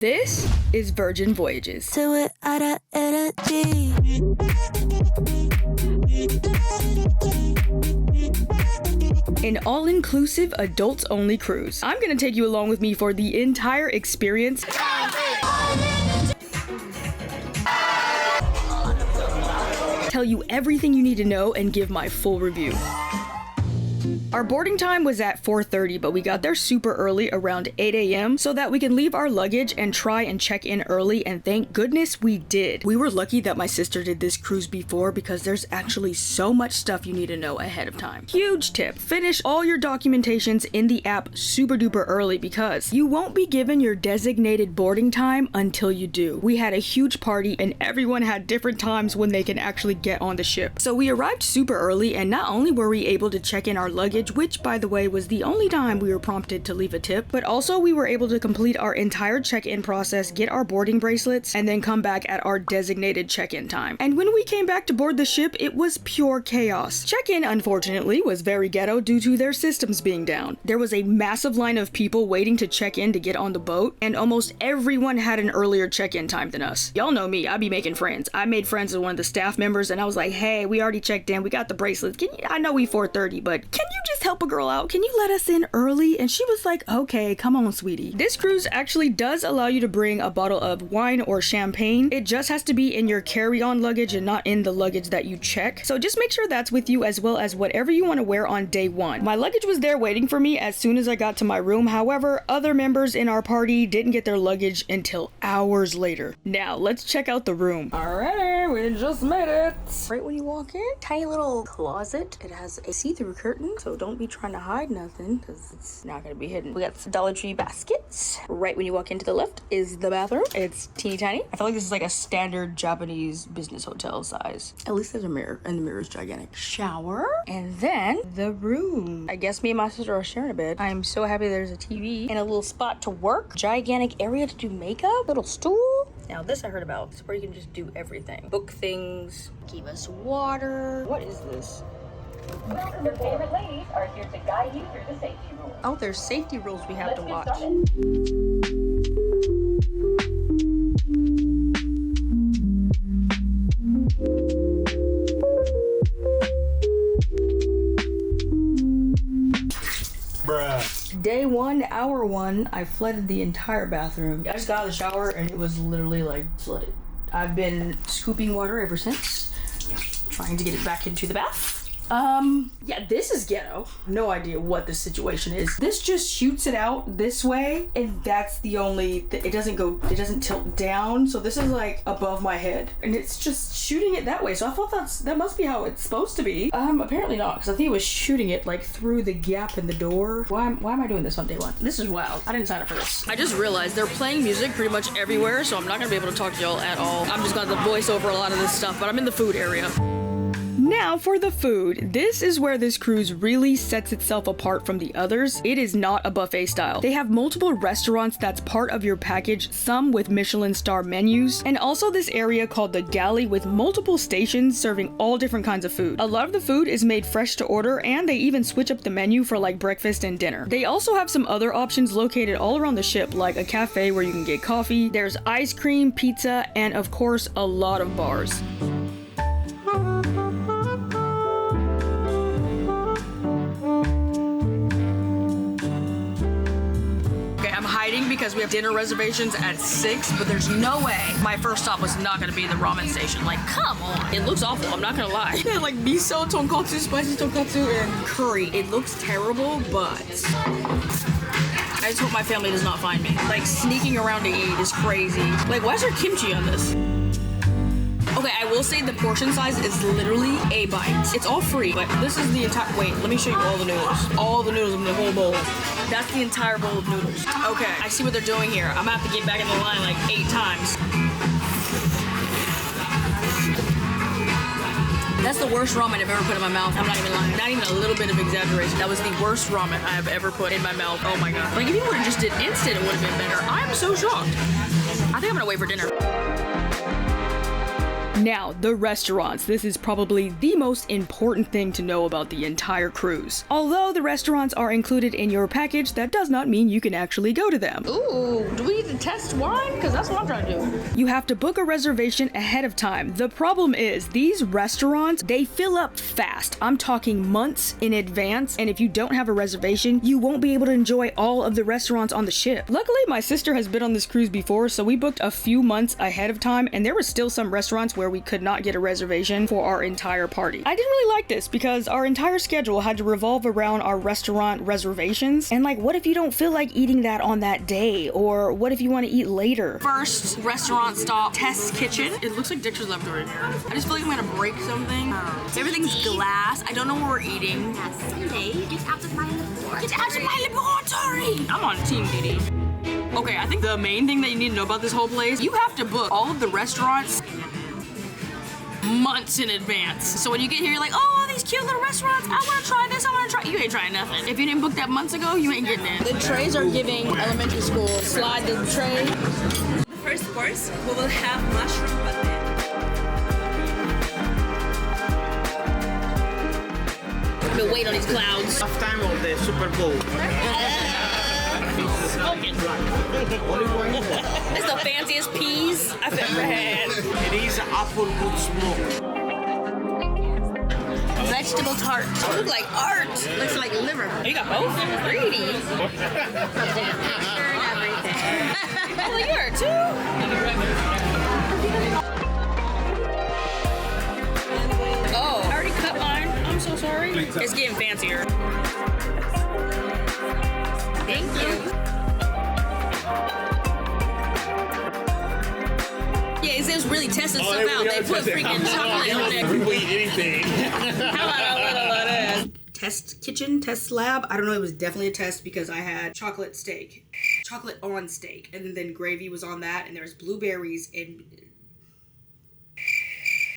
This is Virgin Voyages. Do it out of energy. An all-inclusive, adults-only cruise. I'm gonna take you along with me for the entire experience. Tell you everything you need to know and give my full review. Our boarding time was at 4:30, but we got there super early, around 8 a.m, so that we can leave our luggage and try and check in early, and thank goodness we did. We were lucky that my sister did this cruise before because there's actually so much stuff you need to know ahead of time. Huge tip, finish all your documentations in the app super duper early because you won't be given your designated boarding time until you do. We had a huge party and everyone had different times when they can actually get on the ship. So we arrived super early, and not only were we able to check in our luggage, which by the way was the only time we were prompted to leave a tip, but also we were able to complete our entire check-in process, get our boarding bracelets, and then come back at our designated check-in time. And when we came back to board the ship, it was pure chaos. Check-in, unfortunately, was very ghetto due to their systems being down. There was a massive line of people waiting to check in to get on the boat, and almost everyone had an earlier check-in time than us. Y'all know me, I be making friends. I made friends with one of the staff members, and I was like, hey, we already checked in, we got the bracelets. I know we 4:30, but can you just help a girl out? Can you let us in early? And she was like, okay, come on, sweetie. This cruise actually does allow you to bring a bottle of wine or champagne. It just has to be in your carry-on luggage and not in the luggage that you check. So just make sure that's with you, as well as whatever you want to wear on day one. My luggage was there waiting for me as soon as I got to my room. However, other members in our party didn't get their luggage until hours later. Now, let's check out the room. Alright, we just made it. Right when you walk in, tiny little closet. It has a see-through curtain, so don't be trying to hide nothing because it's not going to be hidden. We got some Dollar Tree baskets. Right when you walk into the left is the bathroom. It's teeny tiny. I feel like this is like a standard Japanese business hotel size. At least there's a mirror, and the mirror is gigantic. Shower, and then the room. I guess me and my sister are sharing a bed. I am so happy there's a TV and a little spot to work. Gigantic area to do makeup. Little stool. Now this I heard about. It's where you can just do everything. Book things. Give us water. What is this? Your favorite ladies are here to guide you through the safety rules. Oh, there's safety rules we have to watch. Bruh. Day 1, hour 1, I flooded the entire bathroom. I just got out of the shower and it was literally like flooded. I've been scooping water ever since, trying to get it back into the bath. Yeah, this is ghetto. No idea what this situation is. This just shoots it out this way, and that's the only, it doesn't tilt down, so this is like above my head, and it's just shooting it that way, so I thought that must be how it's supposed to be. Apparently not, because I think it was shooting it like through the gap in the door. Why am I doing this on day 1? This is wild. I didn't sign up for this. I just realized they're playing music pretty much everywhere, so I'm not gonna be able to talk to y'all at all. I'm just gonna voice over a lot of this stuff, but I'm in the food area. Now for the food. This is where this cruise really sets itself apart from the others. It is not a buffet style. They have multiple restaurants that's part of your package, some with Michelin star menus, and also this area called the galley with multiple stations serving all different kinds of food. A lot of the food is made fresh to order, and they even switch up the menu for like breakfast and dinner. They also have some other options located all around the ship, like a cafe where you can get coffee, there's ice cream, pizza, and of course a lot of bars. Because we have dinner reservations at 6, but there's no way my first stop was not gonna be the ramen station. Like, come on. It looks awful, I'm not gonna lie. They had like miso, tonkatsu, spicy tonkatsu, and curry. It looks terrible, but I just hope my family does not find me. Like, sneaking around to eat is crazy. Like, why is there kimchi on this? Okay, I will say the portion size is literally a bite. It's all free, but this is the entire, wait, let me show you all the noodles. All the noodles in the whole bowl. That's the entire bowl of noodles. Okay, I see what they're doing here. I'm gonna have to get back in the line like 8 times. That's the worst ramen I've ever put in my mouth. I'm not even lying. Not even a little bit of exaggeration. That was the worst ramen I have ever put in my mouth. Oh my god. Like, if you would have just did instant, it would have been better. I'm so shocked. I think I'm gonna wait for dinner. Now, the restaurants. This is probably the most important thing to know about the entire cruise. Although the restaurants are included in your package, that does not mean you can actually go to them. Ooh, do we need to test wine? Because that's what I'm trying to do. You have to book a reservation ahead of time. The problem is, these restaurants, they fill up fast. I'm talking months in advance, and if you don't have a reservation, you won't be able to enjoy all of the restaurants on the ship. Luckily, my sister has been on this cruise before, so we booked a few months ahead of time, and there were still some restaurants where we could not get a reservation for our entire party. I didn't really like this because our entire schedule had to revolve around our restaurant reservations, and like, what if you don't feel like eating that on that day, or what if you want to eat later? First restaurant stop, Test Kitchen. It looks like Dexter's left over here. I just feel like I'm gonna break something. Everything's glass. I don't know what we're eating. Sunday, get out of my laboratory. Get out of my laboratory! I'm on Team Diddy. Okay, I think the main thing that you need to know about this whole place, you have to book all of the restaurants months in advance. So when you get here, you're like, oh, all these cute little restaurants, I wanna try this, I wanna try. You ain't trying nothing. If you didn't book that months ago, you ain't getting in. The trays are giving elementary school. Slide the tray. The first course, we will have mushroom buffet. I've been waiting on these clouds. Half time of the Super Bowl. It's the fanciest peas I've ever had. It is Applewood smoke. Vegetable tart. Oh, look like art. Looks like liver. Oh, you got both? Greedy. Oh, you are too? Oh, I already cut mine. I'm so sorry. It's getting fancier. Thank you. Yeah, it says really testing stuff out. They put freaking chocolate on there. We eat anything. How about a little of that? Test kitchen, test lab. I don't know, it was definitely a test because I had chocolate steak. Chocolate on steak. And then gravy was on that, and there was blueberries and...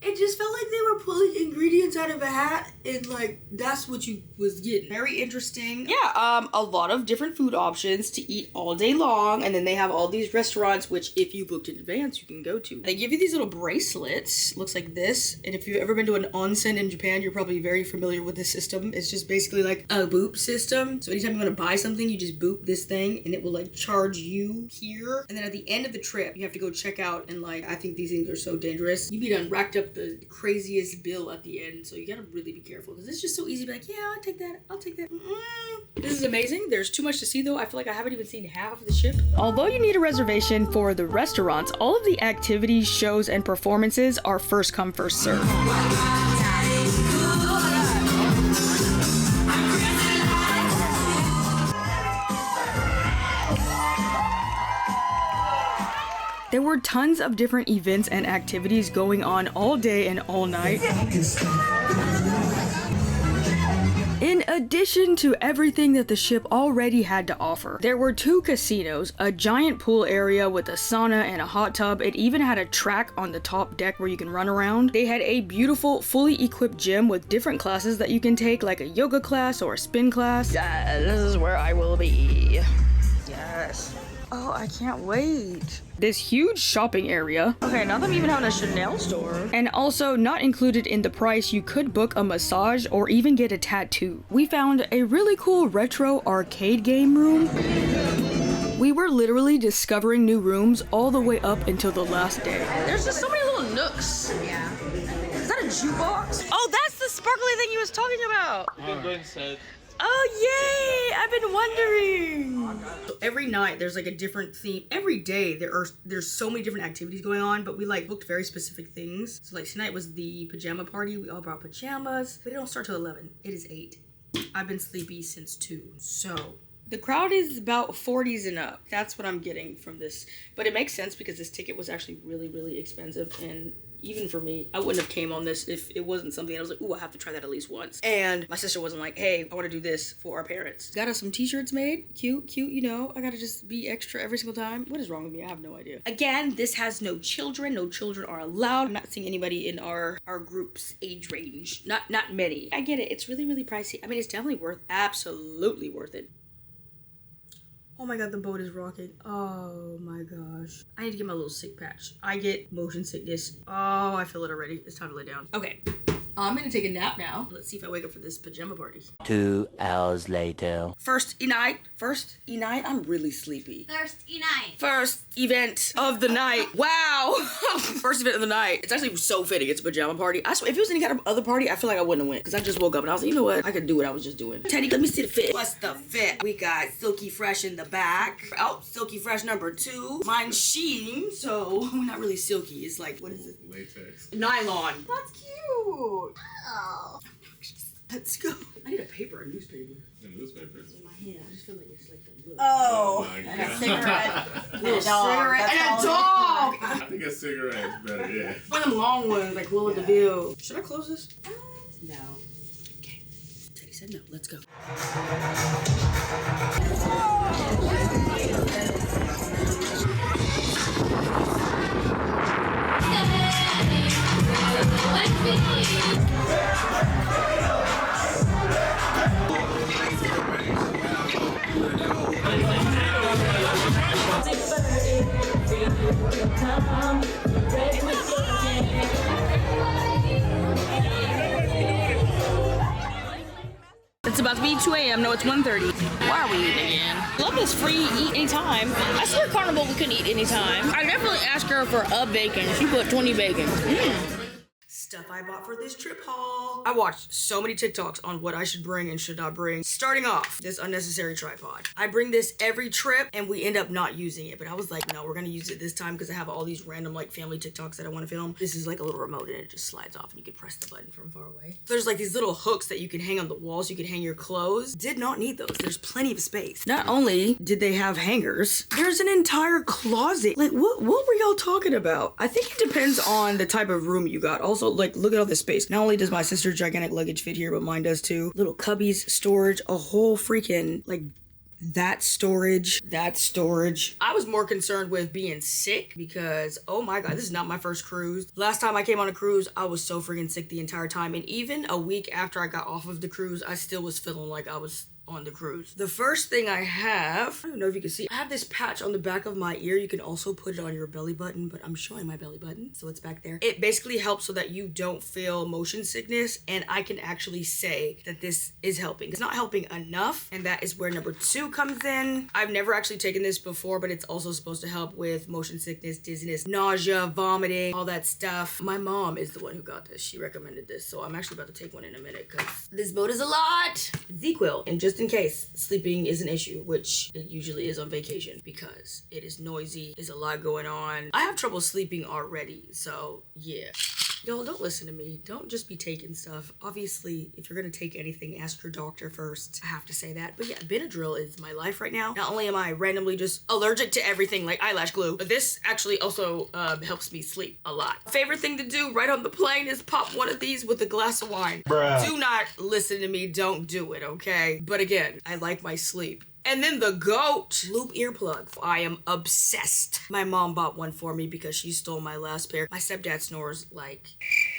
It just felt like they were pulling ingredients out of a hat, and like that's what you was getting. Very interesting. Yeah, a lot of different food options to eat all day long, and then they have all these restaurants which if you booked in advance you can go to. They give you these little bracelets, looks like this, and if you've ever been to an onsen in Japan, you're probably very familiar with this system. It's just basically like a boop system. So anytime you want to buy something, you just boop this thing and it will like charge you here. And then at the end of the trip, you have to go check out, and like I think these things are so dangerous. You be done racked up the craziest bill at the end, so you gotta really be careful because it's just so easy to be like, yeah, I'll take that. This is amazing. There's too much to see though. I feel like I haven't even seen half of the ship. Although you need a reservation for the restaurants, all of the activities, shows, and performances are first come, first serve. There were tons of different events and activities going on all day and all night. In addition to everything that the ship already had to offer, there were 2 casinos, a giant pool area with a sauna and a hot tub. It even had a track on the top deck where you can run around. They had a beautiful, fully equipped gym with different classes that you can take, like a yoga class or a spin class. Yeah, this is where I will be. Yes. Oh, I can't wait. This huge shopping area. Okay, now them even having a Chanel store. And also, not included in the price, you could book a massage or even get a tattoo. We found a really cool retro arcade game room. We were literally discovering new rooms all the way up until the last day. There's just so many little nooks. Yeah. Is that a jukebox? Oh, that's the sparkly thing you was talking about. Oh, yay! I've been wondering. So every night there's like a different theme. Every day there's so many different activities going on, but we like booked very specific things. So like tonight was the pajama party. We all brought pajamas, but it don't start till 11. It is 8. I've been sleepy since 2. So the crowd is about 40s and up. That's what I'm getting from this. But it makes sense because this ticket was actually really, really expensive, and even for me, I wouldn't have came on this if it wasn't something I was like, ooh, I have to try that at least once. And my sister wasn't like, hey, I want to do this for our parents. Got us some t-shirts made. Cute, you know. I gotta just be extra every single time. What is wrong with me? I have no idea. Again, this has no children. No children are allowed. I'm not seeing anybody in our group's age range. Not many. I get it. It's really, really pricey. I mean, it's definitely absolutely worth it. Oh my god, the boat is rocking. Oh my gosh. I need to get my little sick patch. I get motion sickness. Oh, I feel it already. It's time to lay down. Okay. I'm gonna take a nap now. Let's see if I wake up for this pajama party. 2 hours later. First night. I'm really sleepy. Thirsty night. First event of the night. Wow. First event of the night. It's actually so fitting. It's a pajama party. I swear, if it was any kind of other party, I feel like I wouldn't have went. Because I just woke up and I was like, you know what? I could do what I was just doing. Teddy, let me see the fit. What's the fit? We got Silky Fresh in the back. Oh, Silky Fresh number 2. Mine's sheen, so not really silky. It's like, what is it? Latex. Nylon. That's cute. Oh. Let's go. I need a newspaper. In newspapers. In my hand. I just feel like it's like the look. Oh. my And a God. cigarette. And a cigarette. And a dog. I think a cigarette is better, yeah. One of them long ones, like Will of the Ville. Should I close this? No. Okay. Teddy said no. Let's go. It's about to be 2 a.m. No, it's 1:30. Why are we eating again? Love is free, eat anytime. I swear Carnival we couldn't eat anytime. I definitely asked her for a bacon. She put 20 bacon. Stuff I bought for this trip haul. I watched so many TikToks on what I should bring and should not bring. Starting off, this unnecessary tripod. I bring this every trip and we end up not using it, but I was like, no, we're gonna use it this time because I have all these random like family TikToks that I want to film. This is like a little remote and it just slides off and you can press the button from far away. There's like these little hooks that you can hang on the wall so you can hang your clothes. Did not need those. There's plenty of space. Not only did they have hangers, there's an entire closet. Like what were y'all talking about? I think it depends on the type of room you got. Also, like look at all this space. Not only does my sister's gigantic luggage fit here, but mine does too. Little cubbies, storage, a whole freaking like that storage. I was more concerned with being sick because, oh my God, this is not my first cruise. Last time I came on a cruise, I was so freaking sick the entire time. And even a week after I got off of the cruise, I still was feeling like I was on the cruise. The first thing I have, I don't know if you can see, I have this patch on the back of my ear. You can also put it on your belly button, but I'm showing my belly button, so it's back there. It basically helps so that you don't feel motion sickness, and I can actually say that this is helping. It's not helping enough, and that is where number 2 comes in. I've never actually taken this before, but it's also supposed to help with motion sickness, dizziness, nausea, vomiting, all that stuff. My mom is the one who got this. She recommended this, so I'm actually about to take one in a minute because this boat is a lot. ZQL, and just in case sleeping is an issue, which it usually is on vacation because it is noisy, there's a lot going on. I have trouble sleeping already, so yeah. Y'all, don't listen to me. Don't just be taking stuff. Obviously, if you're gonna take anything, ask your doctor first. I have to say that. But yeah, Benadryl is my life right now. Not only am I randomly just allergic to everything like eyelash glue, but this actually also helps me sleep a lot. Favorite thing to do right on the plane is pop one of these with a glass of wine. Bruh. Do not listen to me. Don't do it, okay? But again, I like my sleep. And then the GOAT, loop earplugs. I am obsessed. My mom bought one for me because she stole my last pair. My stepdad snores like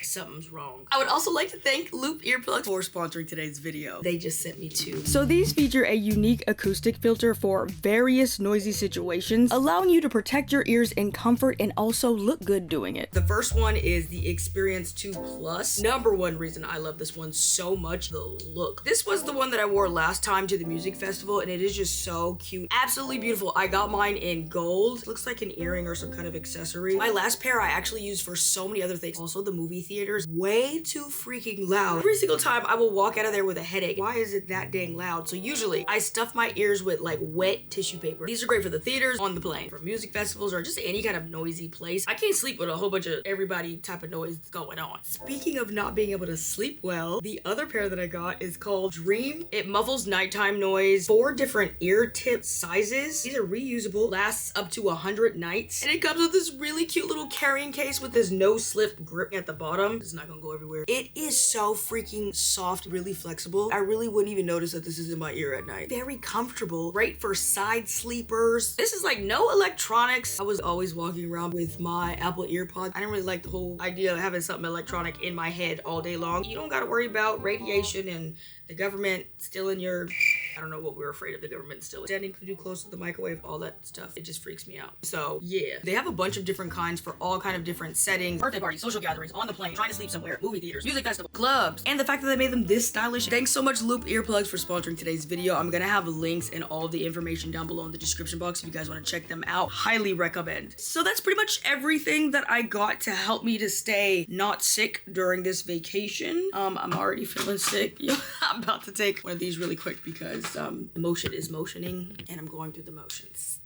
something's wrong. I would also like to thank Loop Earplugs for sponsoring today's video. They just sent me 2. So these feature a unique acoustic filter for various noisy situations, allowing you to protect your ears in comfort and also look good doing it. The first one is the Experience 2 Plus. Number 1 reason I love this one so much, the look. This was the one that I wore last time to the music festival, and it is just so cute. Absolutely beautiful. I got mine in gold. Looks like an earring or some kind of accessory. My last pair I actually used for so many other things. Also the movie theaters, way too freaking loud. Every single time I will walk out of there with a headache. Why is it that dang loud? So usually I stuff my ears with like wet tissue paper. These are great for the theaters, on the plane, for music festivals, or just any kind of noisy place. I can't sleep with a whole bunch of everybody type of noise going on. Speaking of not being able to sleep well, the other pair that I got is called Dream. It muffles nighttime noise. 4 different ear tip sizes. These are reusable, lasts up to 100 nights. And it comes with this really cute little carrying case with this no slip grip at the bottom. It's not gonna go everywhere. It is so freaking soft, really flexible. I really wouldn't even notice that this is in my ear at night. Very comfortable, great for side sleepers. This is like no electronics. I was always walking around with my Apple EarPods. I didn't really like the whole idea of having something electronic in my head all day long. You don't gotta worry about radiation and the government stealing your I don't know what we're afraid of the government still. Standing too close to the microwave, all that stuff, it just freaks me out. So yeah, they have a bunch of different kinds for all kind of different settings. Birthday parties, social gatherings, on the plane, trying to sleep somewhere, movie theaters, music festival, clubs, and the fact that they made them this stylish. Thanks so much Loop Earplugs for sponsoring today's video. I'm gonna have links and all the information down below in the description box if you guys want to check them out. Highly recommend. So that's pretty much everything that I got to help me to stay not sick during this vacation. I'm already feeling sick. I'm about to take one of these really quick because the motion is motioning and I'm going through the motions.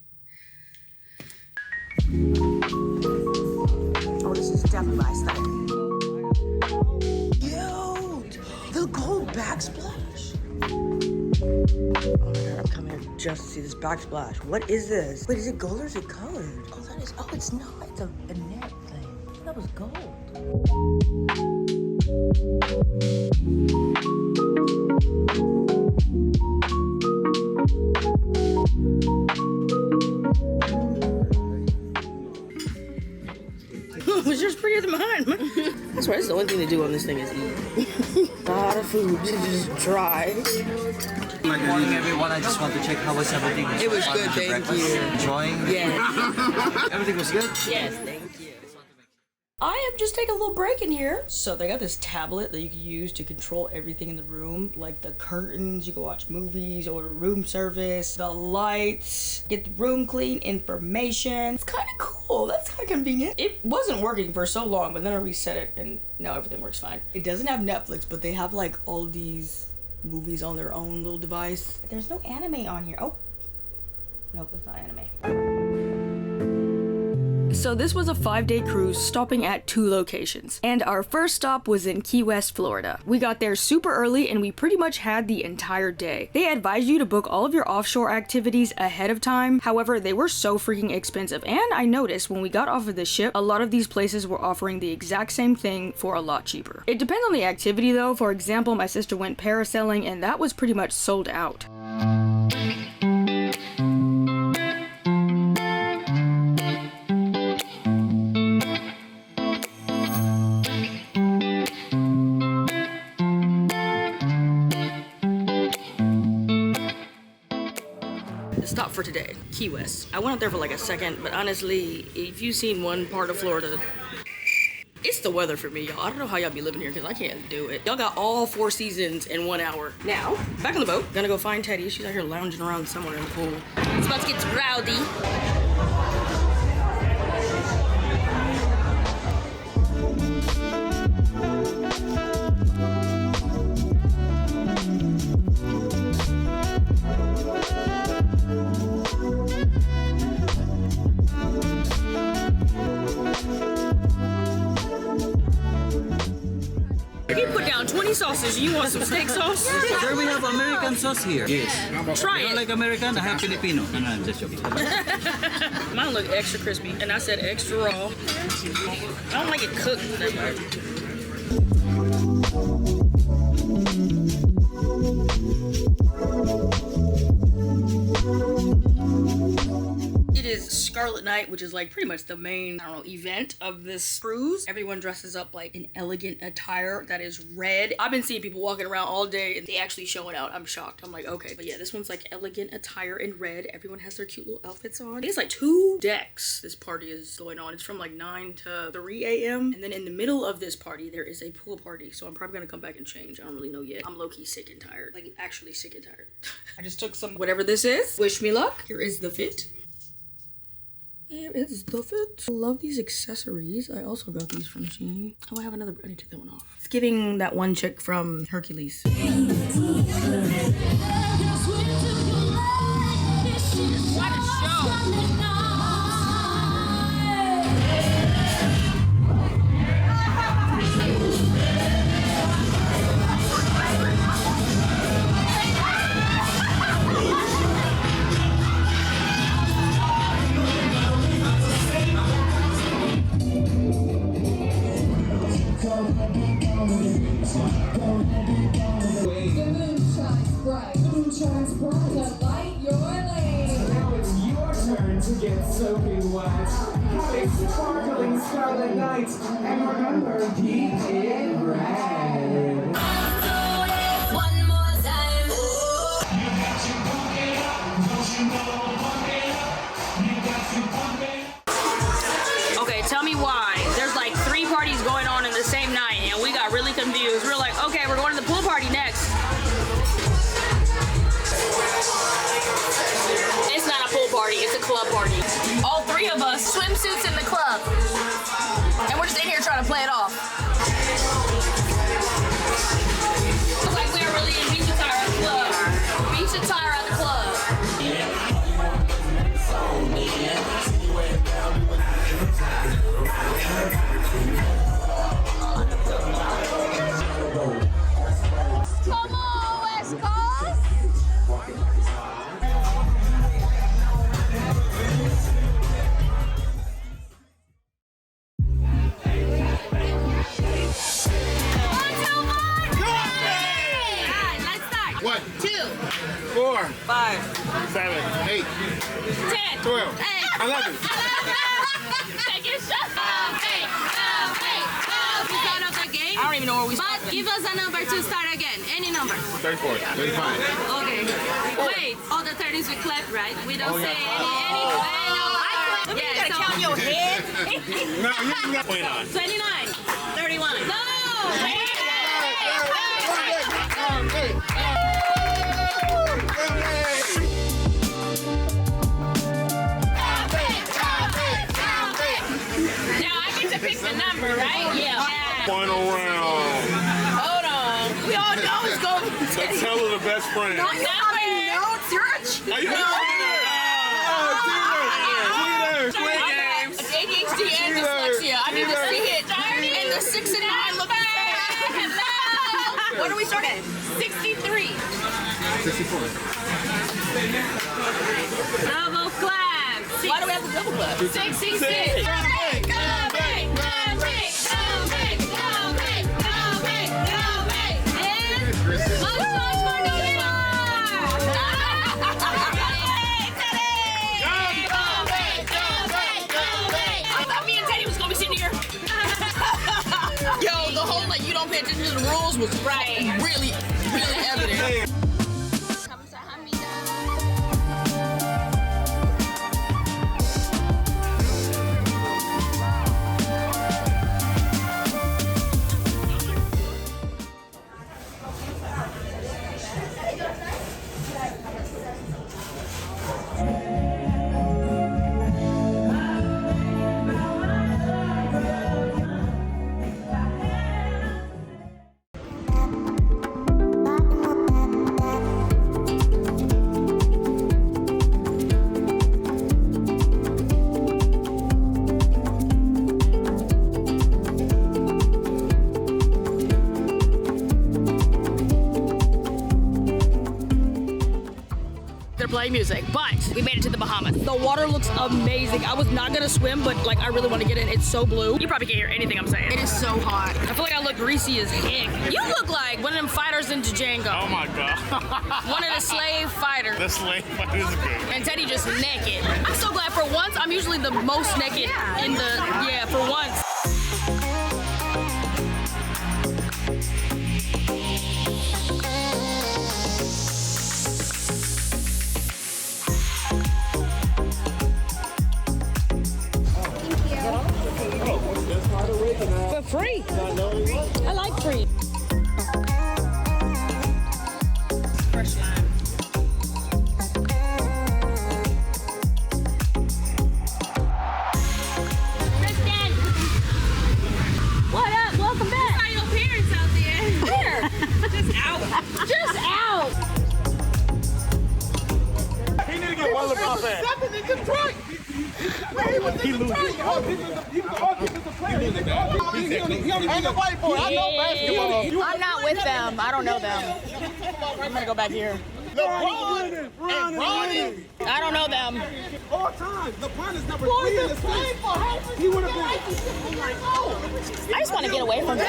Oh, this is definitely my style. Cute! The gold backsplash. Oh my god, I'm coming here just to see this backsplash. What is this? Wait, is it gold or is it colored? Oh, that is. Oh, it's not. It's a net thing. That was gold. It was just prettier than mine. That's right, it's the only thing to do on this thing is eat. A lot of food, just dry. Good morning, everyone. I just want to check how was everything. It was good, thank you. Enjoying? Yeah. Everything was good? Yes, thank you. I am just taking a little break in here. So they got this tablet that you can use to control everything in the room, like the curtains, you can watch movies, order room service, the lights, get the room clean, information. It's kind of cool. That's kind of convenient. It wasn't working for so long, but then I reset it and now everything works fine. It doesn't have Netflix, but they have like all of these movies on their own little device. There's no anime on here. Oh, nope, that's not anime. So this was a 5-day cruise stopping at 2 locations, and our first stop was in Key West, Florida. We got there super early and we pretty much had the entire day. They advise you to book all of your offshore activities ahead of time, however they were so freaking expensive, and I noticed when we got off of the ship, a lot of these places were offering the exact same thing for a lot cheaper. It depends on the activity though. For example, my sister went parasailing and that was pretty much sold out. Stop for today, Key West. I went out there for like a second, but honestly, if you've seen one part of Florida, it's the weather for me, y'all. I don't know how y'all be living here because I can't do it. Y'all got all 4 seasons in 1 hour. Now, back on the boat, gonna go find Teddy. She's out here lounging around somewhere in the pool. It's about to get rowdy. Put down 20 sauces. You want some steak sauce? Sir, we have American sauce here. Yes. Try You it. like American? I have Filipino. No, I'm just joking. Mine look extra crispy, and I said extra raw. I don't like it cooked that much. It is Scarlet Night, which is like pretty much the main, I don't know, event of this cruise. Everyone dresses up like in elegant attire that is red. I've been seeing people walking around all day and they actually showing out. I'm shocked. I'm like, okay. But yeah, this one's like elegant attire in red. Everyone has their cute little outfits on. It's like 2 decks this party is going on. It's from like 9 to 3 a.m. And then in the middle of this party, there is a pool party. So I'm probably gonna come back and change. I don't really know yet. I'm low-key sick and tired. Like actually sick and tired. I just took some, whatever this is. Wish me luck. Here is the fit. Here is the fit. I love these accessories. I also got these from Shein. Oh, I have another. I need to take that one off. It's giving that one chick from Hercules. What a show! Soaking wet, having sparkling scarlet night, and remember, deep in red. One more time. suits in the club. And we're just in here trying to play it off. Looks like we're really in beach attire at the club. Beach attire at the club. Come on, West Coast! What? 2, 4, 5, 7, 8, 10, 12, 11. Take your shot. Start of the game. I don't even know where we But give us a number to start again. Any number. 34, 35. Okay. Wait. All the 30s we clap, right? We don't say any number. You gotta count your head. No, you got 29. 29. 31. No. Now I get to pick the number, right? Yeah. Final round. Hold on. We all know it's going to be Let's tell her the best friend. notes. You're a Are you cheaters? Play games. ADHD and dyslexia. I need to see it. And the 6 and 9 look the same. Hello. What are we starting at? 63. 64. Double clap. Why do we have to double clap? 66. Yo, the whole like you don't pay attention to the rules was really evident. Play music, but we made it to the Bahamas. The water looks amazing. I was not gonna swim, but like I really want to get in. It's so blue. You probably can't hear anything I'm saying. It is so hot. I feel like I look greasy as heck. You look like one of them fighters in Django. Oh my god. One of the slave fighters. The slave fight is good. And Teddy just naked. I'm so glad for once. I'm usually the most naked in the, yeah, for once. For free. I like free. Fresh lime. Kristen! What up? Welcome back. Saw your parents out there. Where? Just out. Just out. He need to get one look off that. He loses. Ain't a white boy. I know basketball. I'm not with them. I don't know them. I'm gonna go back here. LeBron and Ronnie. I don't know them. All time. LeBron is number 3 in the state. He would have been. I just want to get away from them.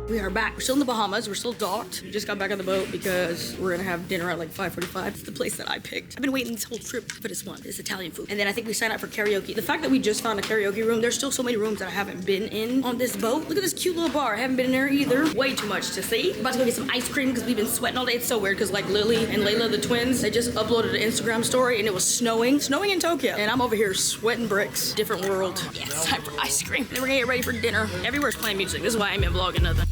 We are back. We're still in the Bahamas. We're still docked. We just got back on the boat because we're gonna have dinner at like 5:45. It's the place that I picked. I've been waiting this whole trip for this one. This Italian food. And then I think we signed up for karaoke. The fact that we just found a karaoke room, there's still so many rooms that I haven't been in on this boat. Look at this cute little bar. I haven't been in there either. Way too much to see. About to go get some ice cream because we've been sweating all day. It's so weird because like Lily and Layla, the twins, they just uploaded an Instagram story and it was snowing. Snowing in Tokyo. And I'm over here sweating bricks. Different world. Yeah, it's time for ice cream. Then we're gonna get ready for dinner. Everywhere's playing music. This is why I ain't been vlogging nothing.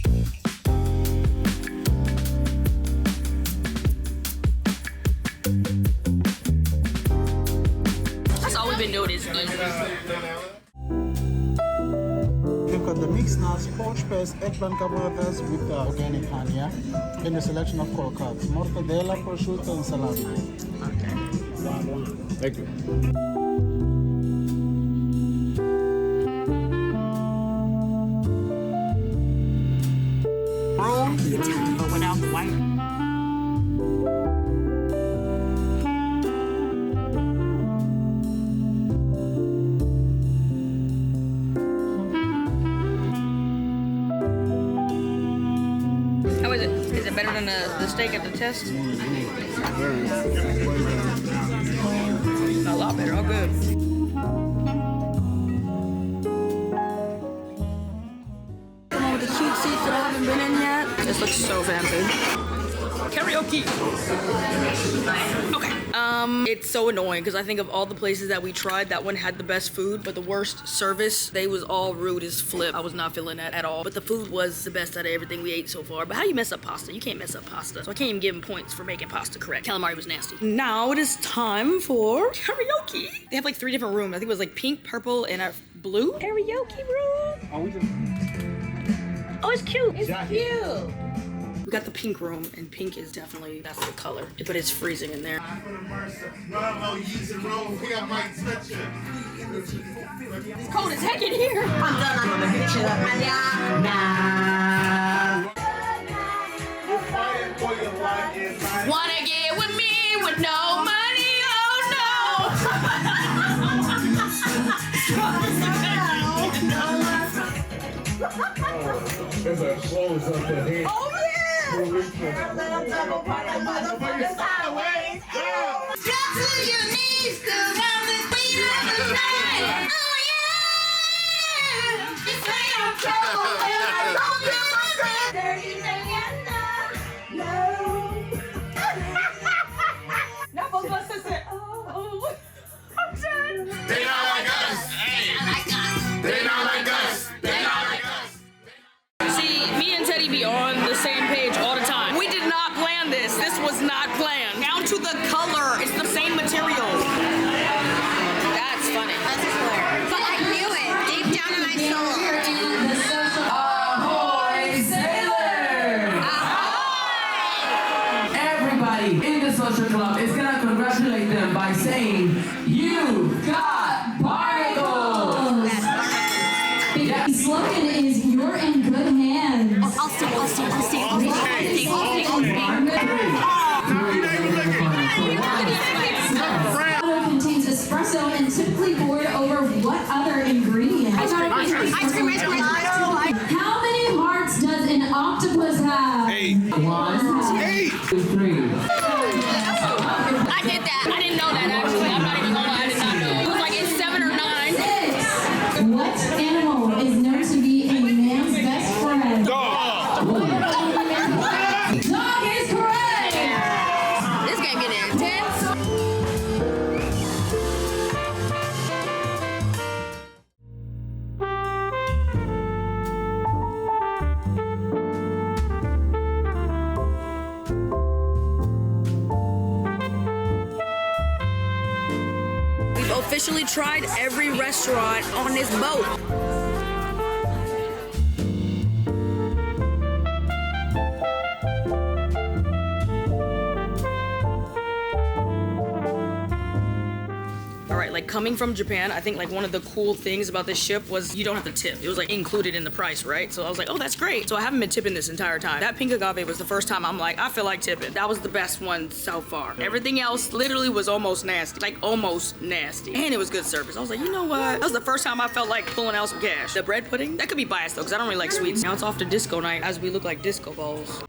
even notice eating. We've got the mixed nuts, poached pears, eggplant carbohydrates with the organic honey, yeah? And a selection of cold cuts, mortadella, prosciutto, and salami. Okay. Thank you. Italian, but without the white. How is it? Is it better than the steak at the test? A lot better. Oh, good. Come on with the cute seats that I haven't been in yet. This looks so fancy. Karaoke. Okay. It's so annoying because I think of all the places that we tried, that one had the best food, but the worst service. They was all rude as flip. I was not feeling that at all. But the food was the best out of everything we ate so far. But how do you mess up pasta? You can't mess up pasta. So I can't even give them points for making pasta correct. Calamari was nasty. Now it is time for karaoke. They have like 3 different rooms. I think it was like pink, purple, and a blue karaoke room. Oh, it's cute. It's cute. We got the pink room, and pink is definitely, that's the color. But it's freezing in there. It's cold as heck in here. Wanna get with me with no money? Oh no! Oh yeah! Drop to your knees, 'cause I'm the queen of the night. Oh yeah! This ain't no trouble, and I don't give a crap. Dirty Diana, no. Now both of us say, oh, I'm done. They not like us. Hey. They not like us. They not like us. See, me and Teddy be on the same page all the time. We did not plan this. This was not planned. Down to the color. It's the same material. That's funny. That's hilarious. But I knew it deep down in my soul. Ahoy, sailors! Ahoy! Everybody in the social club is gonna congratulate them by saying, "You got particles!" The slogan is, "You're in good hands." I'll stay. Contains espresso and typically poured over what other ingredient? Ice cream. How many hearts does an octopus have? 8. 1, 2, 3. I did that. I didn't know that actually. I'm not even gonna lie. I did not know. It was like it's 7 or 9. 6. What animal is known to be a man's best friend? Dog. Dog is correct! This game getting intense. We've officially tried every restaurant on this boat. Alright, like coming from Japan, I think like one of the cool things about this ship was you don't have to tip. It was like included in the price, right? So I was like, oh, that's great. So I haven't been tipping this entire time. That pink agave was the first time I'm like, I feel like tipping. That was the best one so far. Everything else literally was almost nasty. Like almost nasty. And it was good service. I was like, you know what? That was the first time I felt like pulling out some cash. The bread pudding, that could be biased though, because I don't really like sweets. Now it's off to disco night as we look like disco balls.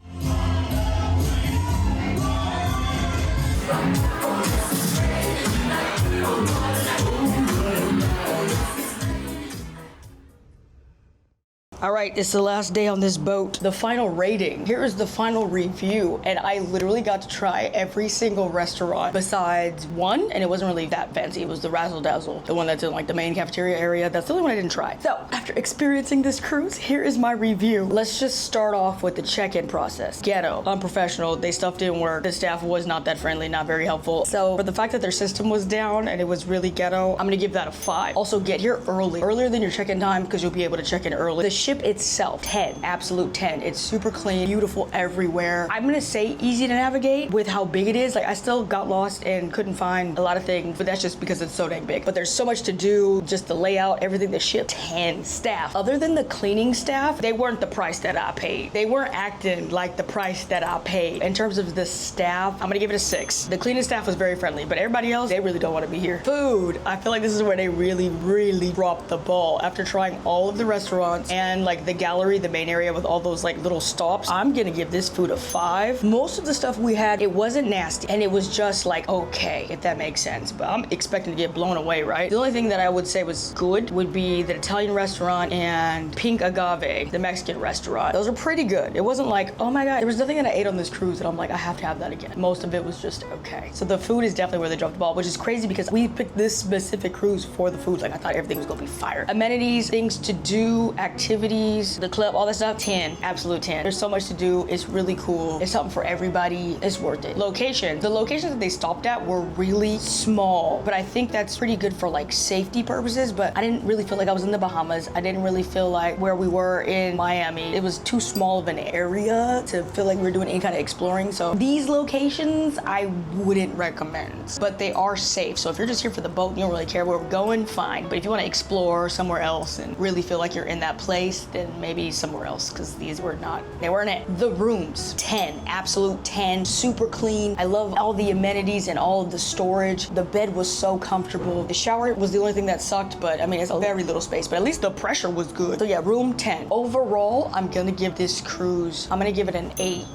All right, it's the last day on this boat. The final rating. Here is the final review. And I literally got to try every single restaurant besides one, and it wasn't really that fancy. It was the Razzle Dazzle, the one that's in like the main cafeteria area. That's the only one I didn't try. So after experiencing this cruise, here is my review. Let's just start off with the check-in process. Ghetto, unprofessional. They stuff didn't work. The staff was not that friendly, not very helpful. So for the fact that their system was down and it was really ghetto, I'm gonna give that a 5. Also, get here early, earlier than your check-in time, because you'll be able to check in early. The ship itself, 10, absolute 10. It's super clean, beautiful everywhere. I'm gonna say easy to navigate with how big it is. Like, I still got lost and couldn't find a lot of things, but that's just because it's so dang big. But there's so much to do, just the layout, everything. The ship, 10. Staff, other than the cleaning staff, they weren't the price that I paid. They weren't acting like the price that I paid. In terms of the staff, I'm gonna give it a 6. The cleaning staff was very friendly, but everybody else, they really don't want to be here. Food, I feel like this is where they really dropped the ball. After trying all of the restaurants and like the gallery, the main area with all those like little stops, I'm gonna give this food a 5. Most of the stuff we had, it wasn't nasty, and it was just like okay, if that makes sense. But I'm expecting to get blown away, right? The only thing that I would say was good would be the Italian restaurant and Pink Agave, the Mexican restaurant. Those are pretty good. It wasn't like, oh my god, there was nothing that I ate on this cruise that I'm like, I have to have that again. Most of it was just okay. So the food is definitely where they dropped the ball, which is crazy because we picked this specific cruise for the food. Like, I thought everything was gonna be fire. Amenities, things to do, activities, the club, all that stuff, 10, absolute 10. There's so much to do. It's really cool. It's something for everybody. It's worth it. Location, the locations that they stopped at were really small, but I think that's pretty good for like safety purposes. But I didn't really feel like I was in the Bahamas. I didn't really feel like where we were in Miami. It was too small of an area to feel like we were doing any kind of exploring. So these locations I wouldn't recommend, but they are safe. So if you're just here for the boat and you don't really care where we're going, fine. But if you want to explore somewhere else and really feel like you're in that place, then maybe somewhere else, because these were not, they weren't it. The rooms, 10, absolute 10, super clean. I love all the amenities and all of the storage. The bed was so comfortable. The shower was the only thing that sucked, but I mean, it's a very little space, but at least the pressure was good. So yeah, room 10. Overall, I'm gonna give this cruise, I'm gonna give it an 8.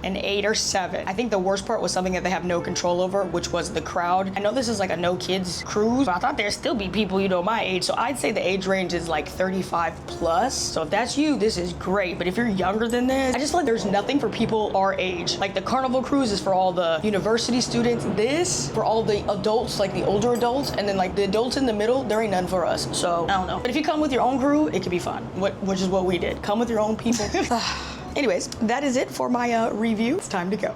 An 8 or 7. I think the worst part was something that they have no control over, which was the crowd. I know this is like a no kids cruise, but I thought there'd still be people, you know, my age. So I'd say the age range is like 35 plus. So if that's you, this is great. But if you're younger than this, I just feel like there's nothing for people our age. Like the Carnival cruise is for all the university students. This for all the adults, like the older adults, and then like the adults in the middle, there ain't none for us. So I don't know. But if you come with your own crew, it could be fun. Which is what we did. Come with your own people. Anyways, that is it for my review. It's time to go.